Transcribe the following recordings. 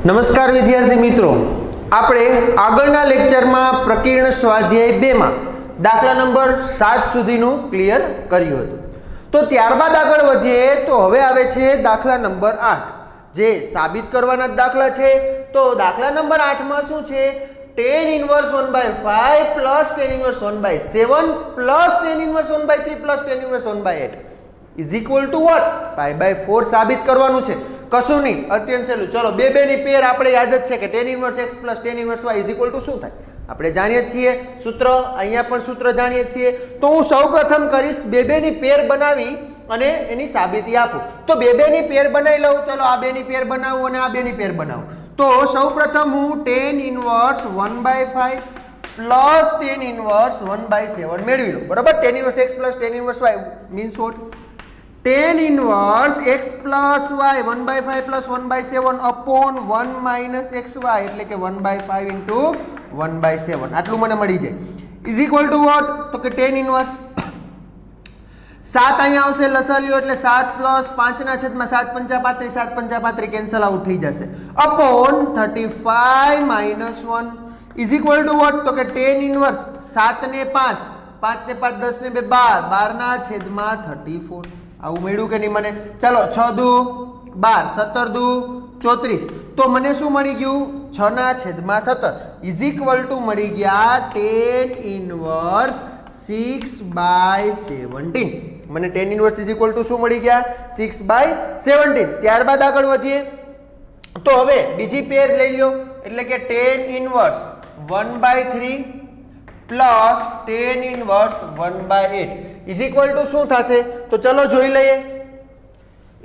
નમસ્કાર વિદ્યાર્થી મિત્રો, આપણે આગળના લેક્ચરમાં પ્રકીર્ણ સ્વાધ્યાય 2 માં દાખલા નંબર 7 સુધીનું ક્લિયર કર્યું હતું. તો ત્યારબાદ આગળ વધીએ તો હવે આવે છે દાખલા નંબર 8 જે સાબિત કરવાના દાખલા છે. તો દાખલા નંબર 8 માં શું છે? tan inverse 1/5 plus tan inverse 1/7 plus tan inverse 1/3 plus tan inverse 1/8 is equal to what? pi/4 સાબિત કરવાનું છે. કશું નહીં, અત્યંત સહેલું. ચલો બે ની પેર આપણે યાદ જ છે કે tan inverse x plus tan inverse y is equal to શું થાય? આપણે જાણીએ છીએ સૂત્ર, અહીંયા પણ સૂત્ર જાણીએ છીએ. તો હું સૌપ્રથમ કરીશ બે ની પેર બનાવી અને એની સાબિતી આપું. તો બે ની પેર બનાવી લઉં. ચલો આ બે ની પેર બનાવું અને આ બે ની પેર બનાવું. તો સૌપ્રથમ હું tan inverse 1/5 plus tan inverse 1/7 મેળવી લઉં. બરાબર? tan inverse x plus tan inverse y means what? tan inverse x plus y 1/5 plus 1/7 upon 1 minus xy એટલે કે 1/5 into 1/7 આટલું મને મળી જાય. is equal to what? તો કે tan inverse 7 અહીંયા આવશે, લસા લ્યો એટલે 7 plus 5 ના છેદમાં 7 × 5 = 7 × 5 કેન્સલ આઉટ થઈ જશે. upon 35 minus 1 is equal to what? તો કે tan inverse 7 ને 5 5 ને 5 10 ને 2 12 12 ના છેદમાં 34 આવું મળ્યું કે નહીં મને? ચાલો 6 દુ 12 17 દુ 34 તો મને શું મળી ગયું? 6 ના છેદમાં 17 is equal to મળી ગયા tan inverse 6/17. મને tan inverse is equal to શું મળી ગયા? 6/17. ત્યારબાદ આગળ વધીએ તો હવે બીજી પેર લઈ લ્યો એટલે કે tan inverse 1/3 plus tan inverse 1/8 is equal to શું થશે? તો ચલો જોઈ લઈએ.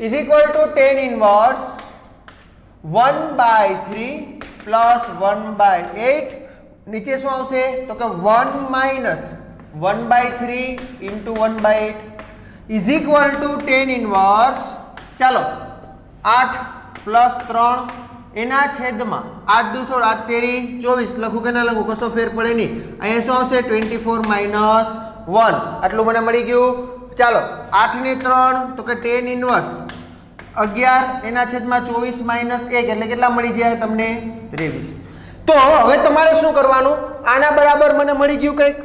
is equal to tan inverse 1/3 plus 1/8 નીચે શું આવશે? તો કે 1 minus 1/3 into 1/8 is equal to tan inverse ચાલો 8 plus 3 એના છેદમાં 8 દુ 16 8 તેરી 24 લખું કે ના લખું? કશો ફેર પડે નહીં. અહીંયા શું આવશે? 24 minus 1 આટલું મને મળી ગયું. ચાલો 8 ને 3 તો કે tan inverse 11 એના છેદમાં 24 minus 1 એટલે કેટલા મળી જાય તમને? 23. તો હવે તમારે શું કરવાનું? આના બરાબર મને મળી ગયું કંઈક,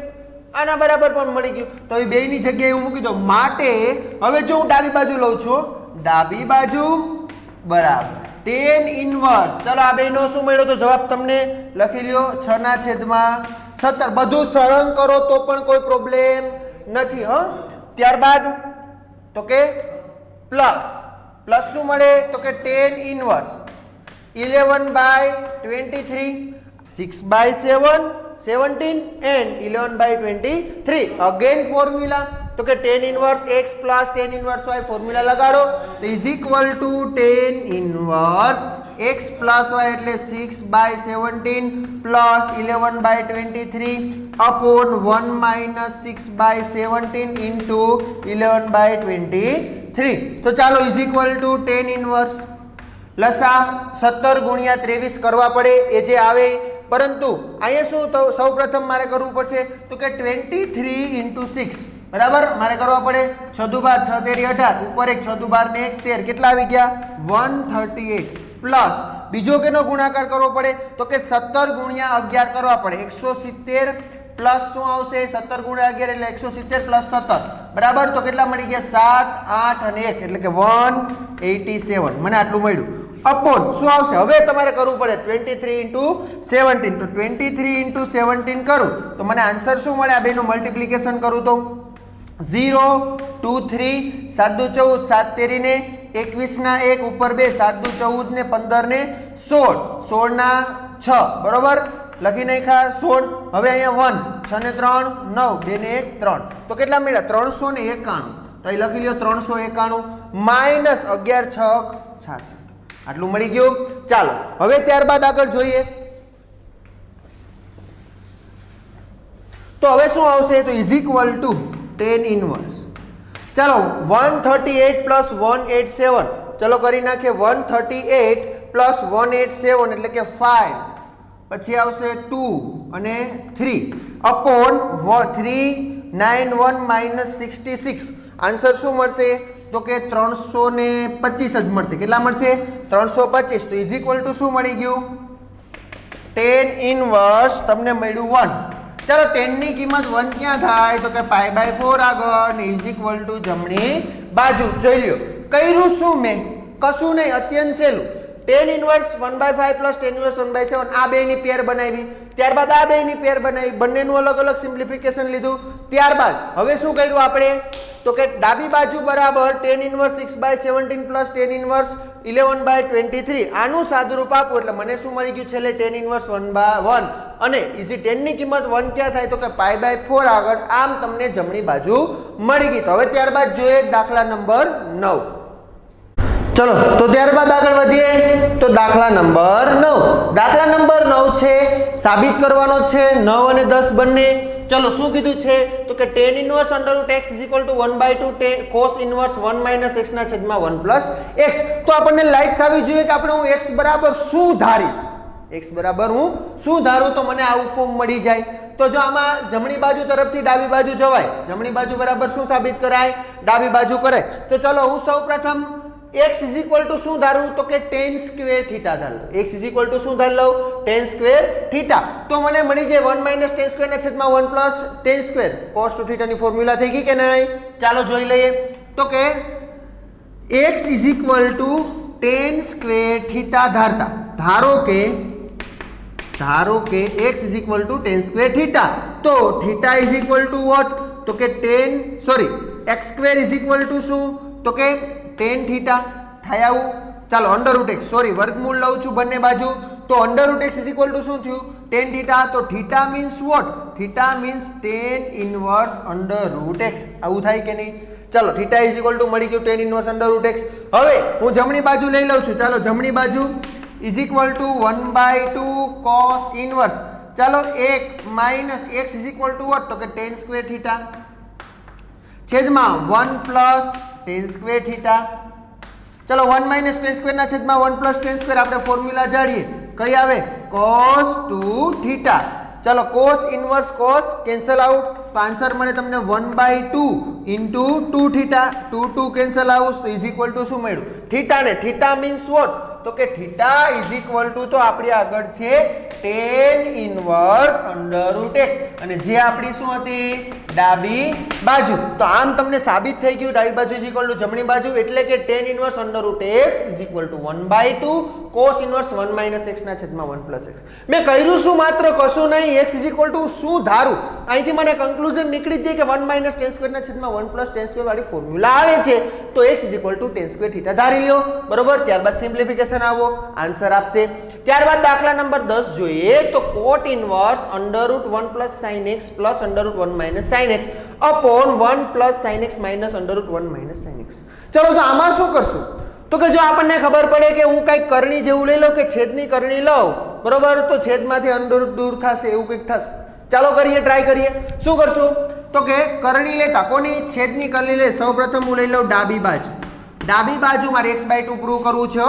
આના બરાબર પણ મળી ગયું. તો એ બેયની જગ્યાએ હું મૂકી દઉં. માટે હવે જો હું ડાબી બાજુ લઉં છું, ડાબી બાજુ બરાબર tan inverse, ચલો આ બેનો શું મળ્યો? તો જવાબ તમને લખી લ્યો 6 ના છેદમાં 17. બધું સળંગ કરો તો પણ કોઈ પ્રોબ્લેમ નથી. ત્યારબાદ તો કે પ્લસ શું મળે? તો કે tan inverse 11/23 6/7 17 and 11/23 again formula તો કે tan inverse x plus tan inverse y formula લગાડો તો is equal to tan inverse x plus y એટલે 6/17 plus 11/23 upon 1 minus 6/17 into 11/23. તો ચાલો is equal to tan inverse લસા 17 × 23 કરવા પડે એ જે આવે. પરંતુ અહીંયા શું તો સૌપ્રથમ મારે કરવું પડશે તો કે 23 into 6 બરાબર મારે કરવા પડે. 6 દુ 12 6 તેરી 18 ઉપર 1 6 દુ 12 ને 1 13 કેટલા આવી ગયા? 138 પ્લસ બીજો કેનો ગુણાકાર કરવો પડે તો કે 17 × 11 કરવા પડે 170 પ્લસ શું આવશે? 17 × 11 એટલે 170 પ્લસ 17 બરાબર. તો કેટલા મળી ગયા? 7 8 અને 1 એટલે કે 187 મને આટલું મળ્યું. અપોન શું આવશે? હવે તમારે કરવું પડે 23 into 17. તો 23 into 17 કરું તો મને આન્સર શું મળે? આ બેનું મલ્ટીપ્લિકેશન કરું તો 0 2 3 7 દુ 14 7 તેરી ને 21 ના 1 ઉપર 2 7 દુ 14 ને 15 ને 16 16 ના 6 બરોબર લખી નાખ્યા 16. હવે અહીંયા 1 6 ને 3 9 2 ને 1 3 તો કેટલા મળ્યા? 391. તો અહીં લખી લ્યો 391 માઇનસ 11 6 86 આટલું મળી ગયું. ચાલો હવે ત્યારબાદ આગળ જોઈએ તો હવે શું આવશે? તો is equal to tan inverse ચાલો 138 plus 187 ચલો કરી નાખીએ. 138 plus 187 એટલે કે 5 પછી આવશે 2 અને 3 upon 391 minus 66 આન્સર શું મળશે? તો કે 325 જ મળશે. કેટલા મળશે? 325. તો ઇઝ ઇક્વલ ટુ શું મળી ગયું? tan ઇનવર્સ તમને મળ્યું 1. ચાલો 10 ની કિંમત 1 ક્યાં થાય? તો કે π/4 આગળ ને ઇઝ ઇક્વલ ટુ જમણી બાજુ. જોઈ લ્યો કર્યું શું મેં? કશું નહીં, અત્યંત સહેલું. tan inverse 1/5 plus tan inverse 1/7 આ બેની પેર બનાવી. ત્યારબાદ આ બેની પેર બનાવી, બંનેનું અલગ અલગ સિમ્પ્લિફિકેશન લીધું. ત્યારબાદ હવે શું કર્યું આપણે? તો કે ડાબી બાજુ બરાબર tan inverse 6/17 plus tan inverse 11/23 આનું સાદુરૂપ આપો એટલે મને શું મળી ગયું? છેલ્લે tan ઇનવર્સ 1/1 અને ઇઝી 10 ની કિંમત 1 ક્યાં થાય? તો કે π/4 આગળ. આમ તમને જમણી બાજુ મળી ગઈ. તો હવે ત્યારબાદ જોઈએ દાખલા નંબર 9. ચલો તો ત્યારબાદ આગળ વધીએ. તો દાખલા નંબર 9. દાખલા નંબર 9 છે, સાબિત કરવાનો છે 9 અને 10 બંને. ચલો શું કીધું છે? તો કે tan inverse √x = 1/2 cos inverse 1 - x ના છેદમાં 1 + x. તો આપણને લાઈટ થવી જોઈએ કે આપણે હું x બરાબર શું ધારીશ? x બરાબર હું શું ધારું તો મને આવું ફોર્મ મળી જાય. તો જો આમાં જમણી બાજુ તરફથી ડાબી બાજુ જવાય, જમણી બાજુ બરાબર શું સાબિત કરાય? ડાબી બાજુ કરાય. તો ચલો હું સૌપ્રથમ x = શું ધારું? તો કે tan સ્ક્વેર થીટા ધાર લઉં. x = શું ધાર લઉં? tan square theta. તો મને મળી જાય 1 - tan સ્ક્વેર ના છેદમાં 1 + tan સ્ક્વેર cos θ ની ફોર્મ્યુલા થઈ ગઈ કે નહીં? ચાલો જોઈ લઈએ. તો કે x = tan સ્ક્વેર થીટા ધારતા ધારો કે x = tan સ્ક્વેર થીટા. તો થીટા = what? તો કે x² = શું? તો કે tan થીટા થાય આવું. ચાલો √x વર્ગમૂળ લઉં છું બંને બાજુ. તો √x = શું થયું? tan theta. તો theta means what? Theta means tan inverse √x. આવું થાય કે નહીં? ચાલો થીટા = મળી ગયું tan ઇનવર્સ √x. હવે હું જમણી બાજુ લઈ લઉં છું. ચાલો જમણી બાજુ = 1/2 cos ઇનવર્સ. ચાલો 1 - x = what? તો કે tan સ્ક્વેર થીટા છેદમાં 1 + tan સ્ક્વેર થીટા. ચલો 1 - tan સ્ક્વેર ના છેદમાં 1 + tan સ્ક્વેર આપણે ફોર્મ્યુલા જાણીએ. કઈ આવે? cos 2θ. ચલો cos inverse cos cancel out. તો આન્સર મળે તમને 1/2 * 2θ. 2 કેન્સલ આઉટ. તો ઇઝ ઇક્વલ ટુ શું મળ્યું? થીટા ને થીટા મીન્સ વોટ? તો કે થીટા ઇઝ ઇક્વલ ટુ તો આપણી આગળ છે tan ઇનવર્સ √x અને જે આપણી શું હતી? ડાબી બાજુ. તો આમ તમને સાબિત થઈ ગયું ડાબી બાજુ ઇઝ ઇક્વલ ટુ જમણી બાજુ એટલે કે tan inverse √x = 1/2 cos inverse 1 - x ના છેદમાં 1 + x. મેં કર્યું શું? માત્ર કશું નહીં. x = શું ધારું? અહીંથી મને કન્ક્લુઝન નીકળી જાય કે 1 - tan સ્ક્વેર ના છેદમાં 1 + tan સ્ક્વેર વાળી ફોર્મ્યુલા આવે છે. તો x = tan સ્ક્વેર થીટા ધારી લ્યો. બરોબર. ત્યારબાદ સિમ્પ્લિફિકેશન આવો આન્સર આપશે. ત્યારબાદ દાખલા નંબર 10 જોઈએ. તો cot inverse √1 + sin x + √1 - sin x upon 1 + sin x - √1 - sin x. ચલો તો આમાં શું કરશું? તો કે જો આપણને ખબર પડે કે હું કંઈક કરણી જેવું લઈ લઉં કે છેદની કરણી લઉં, બરોબર, તો છેદમાંથી √ દૂર થશે, એવું કંઈક થશે. ચાલો કરીએ, ટ્રાય કરીએ. શું કરશું? તો કે કરણી લેતા કોની? છેદની કરણી લે. સૌપ્રથમ હું લઈ લઉં ડાબી બાજુ. ડાબી બાજુ મારે x/2 પ્રૂવ કરવું છે.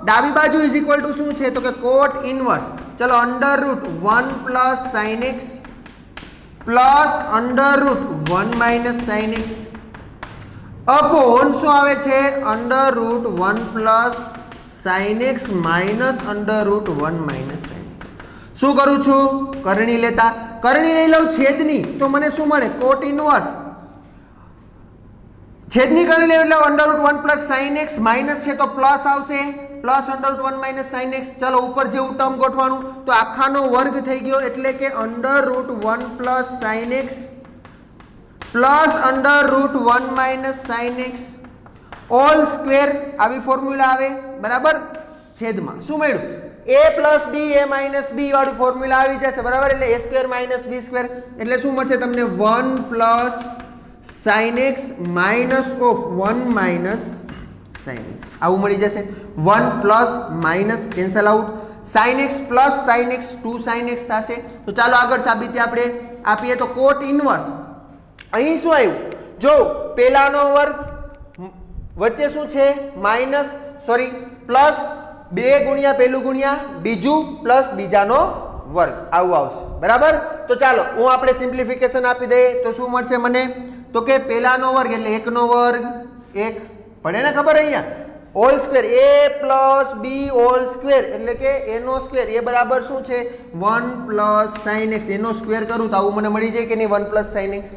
ડાબી બાજુ ઇઝ ઇક્વલ ટુ શું છે? તો કે cot ઇનવર્સ. ચલો √1 + sin x plus √1 - sin x upon શું આવે છે? √1 + sin x - √1 - sin x. શું કરું છું? કરણી લેતા. કરણી લઈ લઉં છેદની. તો મને શું મળે? cot inverse. છેદની કરણી લેવું એટલે √1 + sin x માઇનસ છે તો પ્લસ આવશે, પ્લસ √1 - sin x. ચલો ઉપર જેવું ટર્મ ગોઠવાનું. તો આખાનો વર્ગ થઈ ગયો એટલે કે √1 + sin x plus √1 - sin x all square. આવી ફોર્મ્યુલા આવે. બરાબર. છેદમાં શું મળ્યું? a + b a - b વાળું ફોર્મ્યુલા આવી જશે. બરાબર. એટલે a² - b² એટલે શું મળશે તમને? 1 + sin x minus of 1 minus sin x. આવું મળી જશે. 1 plus minus cancel out. sin x plus sin x 2 sin x થશે. તો ચાલો આગળ સાબિતી આપણે આપીએ. તો cot ઇનવર્સ અહીં શું આવ્યું? જો પહેલાનો વર્ગ વચ્ચે શું છે? માઇનસ પ્લસ 2 ગુણ્યા પહેલું ગુણ્યા બીજું પ્લસ બીજાનો વર્ગ આવું આવશે. બરાબર. તો ચાલો હું આપણે સિમ્પ્લિફિકેશન આપી દઈએ. તો શું મળશે મને? તો કે પહેલાનો વર્ગ એટલે 1 નો વર્ગ 1 પડે ને ખબર અહીંયા whole square a plus b whole square એટલે કે a નો સ્ક્વેર એ બરાબર શું છે 1 પ્લસ sin x એનો સ્ક્વેર કરું તો આવું મને મળી જાય કે નહીં 1 પ્લસ sin x.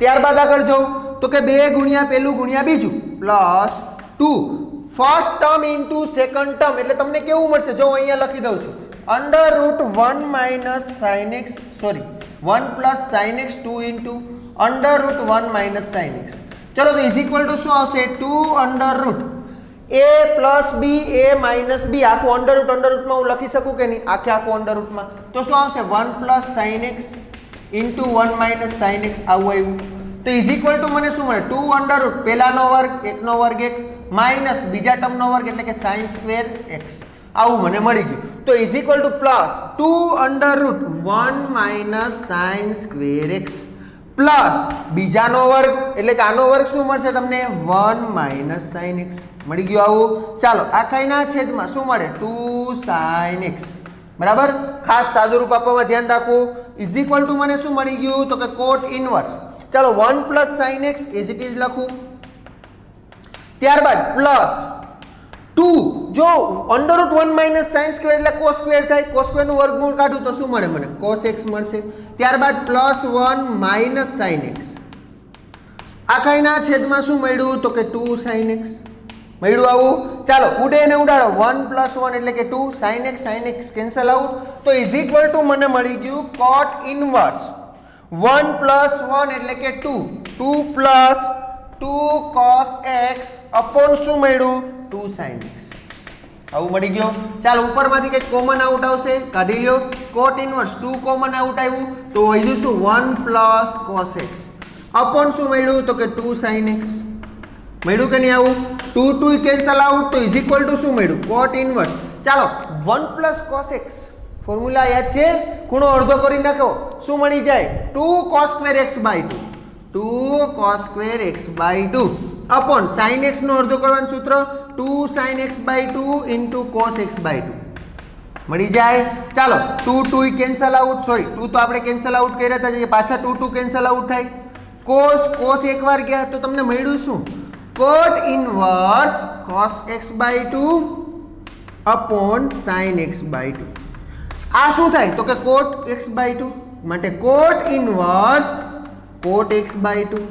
ત્યારબાદ આગળ જાઉં તો કે 2 ગુણ્યા પેલું ગુણ્યા બીજું plus 2 first term into second term એટલે તમને કેવું મળશે જો અહીંયા લખી દઉં છું under root 1 minus sin x sorry 1 plus sin x 2 into under root 1 minus sin x. ચલો તો ઇઝ ઇક્વલ ટુ શું આવશે 2 under route a plus b a minus b આખું અંડર રૂટમાં હું લખી શકું કે નહીં આખું અંડર રૂટમાં તો શું આવશે 1 plus sin x into 1 minus sin x આવું આવ્યું તો ઇઝ ઇક્વલ ટુ મને શું મળે 2 અંડર રૂટ પહેલાનો વર્ગ એકનો વર્ગ એક માઇનસ બીજા ટર્મનો વર્ગ એટલે કે sin સ્ક્વેર x આવું મને મળી ગયું તો is equal two plus 2 under root 1 minus sin square x plus બીજાનો વર્ગ એટલે કે આનો વર્ગ શું મળશે તમને 1 માઇનસ sin x મળી ગયું આવું ચાલો આખાઈના છેદમાં શું મળે 2 sin x બરાબર ખાસ સાદું રૂપ આપવામાં ધ્યાન રાખવું ઇઝ ઇક્વલ ટુ મને શું મળી ગયું તો કે કોટ ઇનવર્સ ચાલો 1 plus sin x as it is લખું ત્યારબાદ પ્લસ 2 જો under root 1 minus sin square એટલે cos સ્ક્વેર થાય cos સ્ક્વેરનું વર્ગમૂળ કાઢું તો શું મળે મને cos x મળશે ત્યારબાદ પ્લસ 1 માઇનસ sin x આખાઈના છેદમાં શું મળ્યું તો કે 2 sin x મળ્યું આવું ચાલો ઉડે ને ઉડાડો 1 પ્લસ 1 એટલે કે 2 sin x કેન્સલ આઉટ તો ઇઝ ઇક્વલ ટુ મને મળી ગયું cot ઇનવર્સ 1 પ્લસ 1 એટલે કે 2 પ્લસ 2 cos x અપોન શું મળ્યું 2 sin x આવું મળી ગયો ચાલો ઉપરમાંથી કંઈક કોમન આઉટ આવશે કાઢી લ્યો cot ઇનવર્સ 2 કોમન આઉટ આવ્યું તો વધ્યું શું 1 પ્લસ cos x અપોન શું મળ્યું તો કે 2 sin x મળ્યું કે નહીં આવું 2 કેન્સલ આઉટ તો ઇઝ ઇક્વલ ટુ શું મળ્યું cot ઇનવર્સ ચાલો 1 પ્લસ cos x ફોર્મ્યુલા યાદ છે ખૂણો અડધો કરી નાખો શું મળી જાય 2 cos square x by 2 cos square x by 2 upon sin x નો અડધો કરવાનું સૂત્ર 2 sin x by 2 into cos x by 2 મળી જાય ચાલો 2 કેન્સલ આઉટ સોરી 2 તો આપણે કેન્સલ આઉટ કર્યા હતા જે પાછા 2 કેન્સલ આઉટ થાય cos એકવાર ગયા તો તમને મળ્યું શું cot inverse cos x by 2 upon sin x by 2 આ શું થાય તો કે cot x બાય 2 માટે cot inverse cot x by 2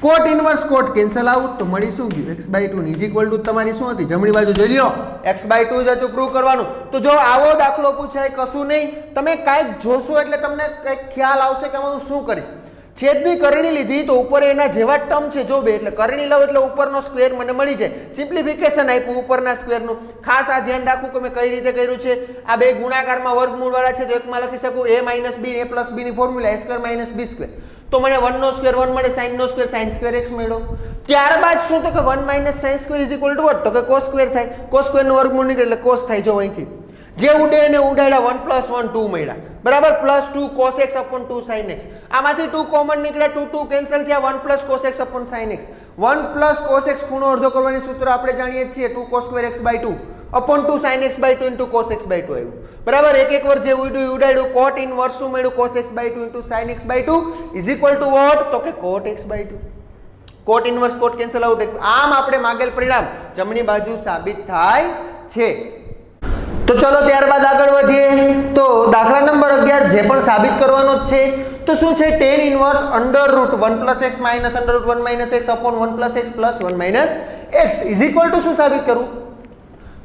cot inverse cot cancel out તો મળી શું ગયું x by 2 is equal to તમારી શું હતી જમણી બાજુ જોઈ લ્યો x બાય 2 જ હતું પ્રૂવ કરવાનું તો જો આવો દાખલો પૂછાય કશું નહીં તમે કાંઈક જોશો એટલે તમને કંઈક ખ્યાલ આવશે કે હું શું કરીશ છેદની કરણી લીધી તો ઉપર એના જેવા ટર્મ છે જો બે એટલે કરણી લઉં એટલે ઉપરનો સ્ક્વેર મને મળી જાય સિમ્પ્લિફિકેશન આપ્યું ઉપરના સ્ક્વેરનું ખાસ આ ધ્યાન રાખવું કે મેં કઈ રીતે કર્યું છે આ બે ગુણાકારમાં વર્ગમૂળવાળા છે તો એકમાં લખી શકું a minus b a plus b ની formula a square minus b square તો મને 1 નો સ્ક્વેર 1 મળે sin નો સ્ક્વેર sin સ્ક્વેર x મળ્યો ત્યારબાદ શું તો કે 1 minus sin square is equal to what તો કે cos સ્ક્વેર થાય cos સ્ક્વેર નું વર્ગમૂળ નીકળે એટલે cos થાય જો અહીંથી જે ઉડે એને ઉડાડ્યા 1 પ્લસ 1 2 મળ્યા બરાબર plus 2 cos x upon 2 sin x આમાંથી 2 કોમન નીકળ્યા 2 કેન્સલ થયા 1 plus cos x upon sin x 1 plus cos x ખૂણો અડધો કરવાની સૂત્ર આપણે જાણીએ છીએ 2 cos square x by 2 upon 2 sin x by 2 into cos x by 2 આવ્યું બરાબર એક વાર જે ઉડાડ્યું cot ઇનવર્સ શું મળ્યું cos x by 2 into sin x by 2 is equal to what તો કે cot x by 2 cot inverse cot cancel out આમ આપણે માંગેલ પરિણામ જમણી બાજુ સાબિત થાય છે તો ચલો ત્યારબાદ આગળ વધીએ તો દાખલા નંબર 11 જે પણ સાબિત કરવાનો છે તો શું છે tan inverse under root 1 plus x minus under root 1 minus x upon 1 plus x plus 1 minus x is equal to શું સાબિત કરવું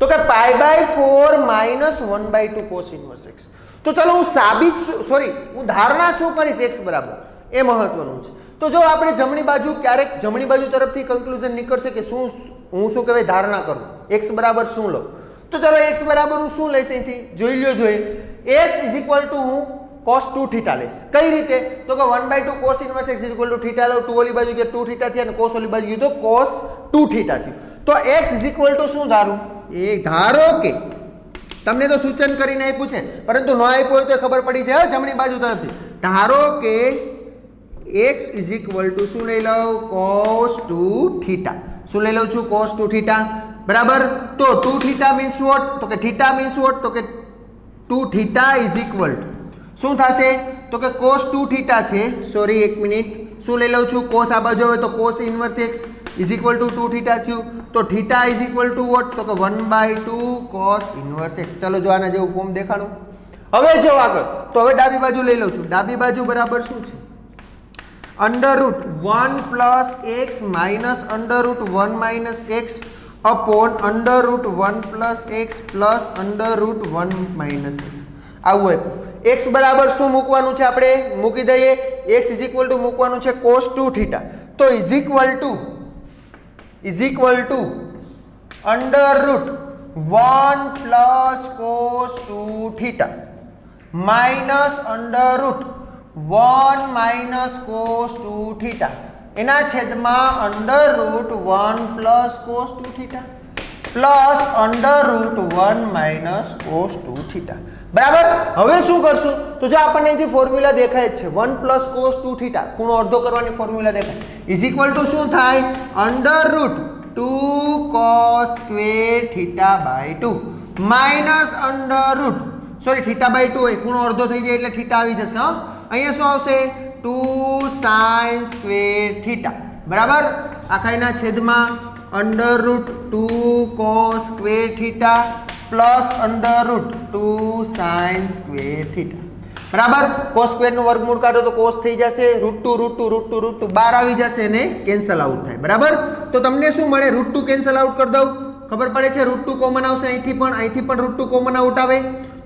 તો કે pi by 4 minus 1 by 2 cos inverse x તો ચલો હું સાબિત સોરી હું ધારણા શું કરીશ x બરાબર એ મહત્વનું છે તો જો આપણે જમણી બાજુ ક્યારેક જમણી બાજુ તરફથી કન્ક્લુઝન નીકળશે કે શું હું શું કહેવાય ધારણા કરું x બરાબર શું લો તો ચલો x બરાબર હું શું લઈશ અહીંથી જોઈ લ્યો જોઈએ x ઇઝ ઇક્વલ ટુ હું cos 2 થીટા લઈશ કઈ રીતે તો કે 1/2 cos inverse x is equal two theta લઉં 2 ઓલી બાજુ કે 2 થીટા થયા અને cos ઓલી બાજુ ગયું તો cos 2 થીટા થયું તો x ઇઝ ઇક્વલ ટુ શું ધારું એ ધારો કે તમને તો સૂચન કરીને આપ્યું છે પરંતુ ન આપ્યું હોય તો ખબર પડી જાય જમણી બાજુ તરફથી ધારો કે x ઇઝ ઇક્વલ ટુ શું લઈ લઉં cos 2 થીટા શું લઈ લઉં છું cos 2 થીટા બરાબર તો 2 થીટા મીન્સ વોટ તો કે થીટા મીન્સ વોટ તો કે 2 થીટા ઇઝ ઇક્વલ ટુ શું થશે તો કે cos 2 થીટા છે સોરી એક મિનિટ શું લઈ લઉં છું કોસ આ બાજુ આવે તો cos inverse x is equal to 2 theta થયું તો theta is equal to what તો કે 1/2 કોસ ઇન્વર્સ x ચલો જો આના જેવું ફોર્મ દેખાણું હવે જો આગળ તો હવે ડાબી બાજુ લઈ લઉં છું ડાબી બાજુ બરાબર શું છે under root 1 plus x minus under root 1 minus x upon under root 1 plus x plus under root 1 minus x આવું આપ્યું x બરાબર શું મૂકવાનું છે આપણે મૂકી દઈએ x ઇઝ ઇક્વલ ટુ મૂકવાનું છે cos 2 થીટા તો is equal two under root 1 plus cos 2 theta minus under root 1 minus cos 2 theta એના છેદમાં under root 1 plus cos 2 theta plus under root 1 minus cos 2 theta બરાબર હવે શું કરશું તો જો આપણને અહીંથી ફોર્મ્યુલા દેખાય છે 1 પ્લસ cos 2 થીટા ખૂણો અડધો કરવાની ફોર્મ્યુલા દેખાય ઇઝ ઇક્વલ ટુ શું થાય under root 2 cos square theta by 2 minus under root sorry theta by 2 એ ખૂણો અડધો થઈ જાય એટલે થીટા આવી જશે હા અહીંયા શું આવશે 2 sin સ્ક્વેર થીટા બરાબર આખાઈના છેદમાં under root 2 cos square theta plus under root 2 sin square theta બરાબર cos સ્ક્વેરનું વર્ગમૂળ કાઢો તો cos થઈ જશે √2 બહાર આવી જશે અને કેન્સલ આઉટ થાય બરાબર તો તમને શું મળે √2 કેન્સલ આઉટ કરી દઉં ખબર પડે છે √2 કોમન આવશે અહીંથી પણ √2 કોમન આઉટ આવે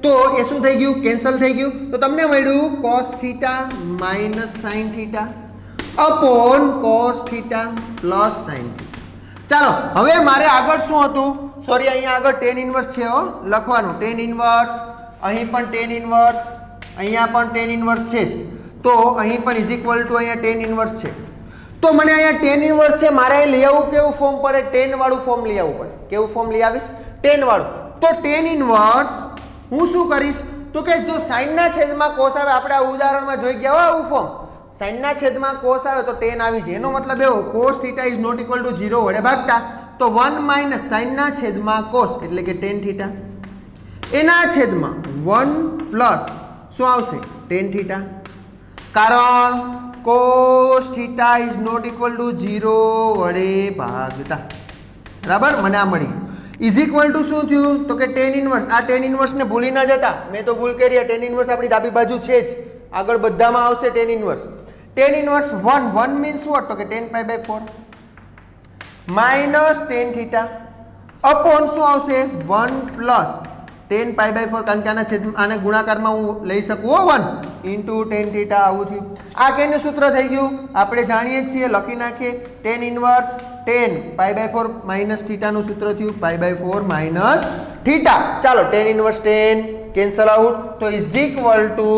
તો એ શું થઈ ગયું કેન્સલ થઈ ગયું તો તમને મળ્યું cos theta minus sin theta upon cos theta plus sin theta ચાલો હવે મારે આગળ શું હતું સોરી અહીંયા આગળ tan ઇન્વર્સ છે હો લખવાનું tan ઇન્વર્સ અહીં પણ tan ઇન્વર્સ અહીંયા પણ tan ઇન્વર્સ છે જ તો અહીં પણ ઇઝ ઇક્વલ ટુ અહીંયા tan ઇન્વર્સ છે તો મને અહીંયા tan ઇન્વર્સ છે મારે લઈ આવવું કેવું ફોર્મ પડે tan વાળું ફોર્મ લઈ આવવું પડે કેવું ફોર્મ લઈ આવીશ tan વાળું તો tan ઇન્વર્સ હું શું કરીશ તો કે જો sin ના છેદમાં cos આવે આપણે આ ઉદાહરણમાં જોઈ ગયા હો આવું ફોર્મ sin ના છેદમાં cos આવે તો tan આવી જાય એનો મતલબ એવો cos theta is not equal to 0 વડે ભાગતા તો 1 માઇનસ sin ના છેદમાં cos એટલે કે tan થીટા એના છેદમાં 1 પ્લસ શું આવશે tan થીટા કારણ cos theta is not equal to 0 વડે ભાગતા બરાબર મને આ મળી ઇઝ ઇક્વલ ટુ શું થયું તો કે tan ઇન્વર્સ આ tan ઇન્વર્સને ભૂલી ના જતા મેં તો ભૂલ કરી tan ઇન્વર્સ આપણી ડાબી બાજુ છે જ આગળ બધામાં આવશે tan ઇન્વર્સ 1 મીન્સ વોટ તો કે tan pi by 4 minus tan theta upon શું આવશે 1 પ્લસ tan પાઈ બાય 4 કારણ કે આને ગુણાકારમાં હું લઈ શકું 1 ઇન્ટુ tan થીટા આવું થયું આ કેનું સૂત્ર થઈ ગયું આપણે જાણીએ જ છીએ લખી નાખીએ tan inverse tan pi by 4 minus થીટાનું સૂત્ર થયું પાઈ બાય 4 માઇનસ થીટા ચાલો tan inverse tan cancel out તો is equal to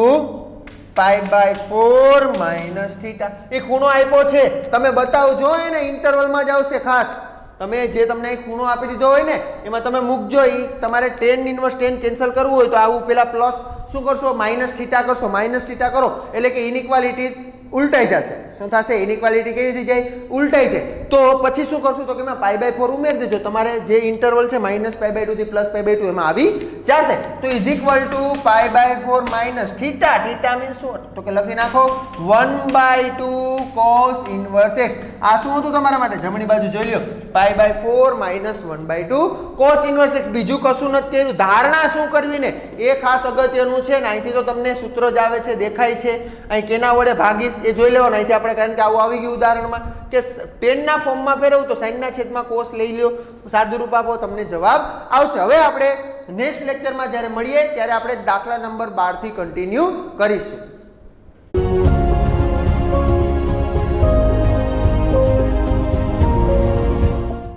pi by 4 minus theta એ ખૂણો આપ્યો છે તમે બતાવજો એને ઇન્ટરવલમાં જ આવશે ખાસ તમે જે તમને ખૂણો આપી દીધો હોય ને એમાં તમે મૂકજો એ તમારે tan ઇન્વર્સ tan કેન્સલ કરવું હોય તો આવું પેલા પ્લસ શું કરશો માઇનસ થીટા કરશો માઇનસ થીટા કરો એટલે કે ઇનઇક્વાલિટી ઉલટાઈ જશે શું થશે ઇનઇક્વાલિટી કેવી થઈ જાય ઉલટાઈ જાય તો પછી શું કરશું તો કે એમાં પાઈ બાય 4 ઉમેરી દેજો તમારે જે ઇન્ટરવલ છે માઇનસ પાઈ બાય 2 થી પ્લસ પાઈ બાય 2 એમાં આવી જશે તો is equal to pi by 4 minus theta theta means શું તો કે લખી નાખો 1/2 cos ઇન્વર્સ x આ શું હતું તમારા માટે જમણી બાજુ જોઈ લો pi by 4 minus 1/2 cos inverse x બીજું કશું નથી કર્યું ધારણા શું કરવી ને એ ખાસ અગત્યનું છે ને અહીંથી તો તમને સૂત્ર જ આવે છે દેખાય છે અહીં કેના વડે ભાગીશ એ જોઈ લેવાનું અહીંથી આપણે કારણ કે આવું આવી ગયું ઉદાહરણમાં કે tan ના ફોર્મમાં ફેરવું તો sin ના છેદમાં cos લઈ લ્યો સાદું રૂપ આપો તમને જવાબ આવશે હવે આપણે નેક્સ્ટ લેક્ચરમાં જ્યારે મળીએ ત્યારે આપણે દાખલા નંબર 12 થી કન્ટિન્યુ કરીશું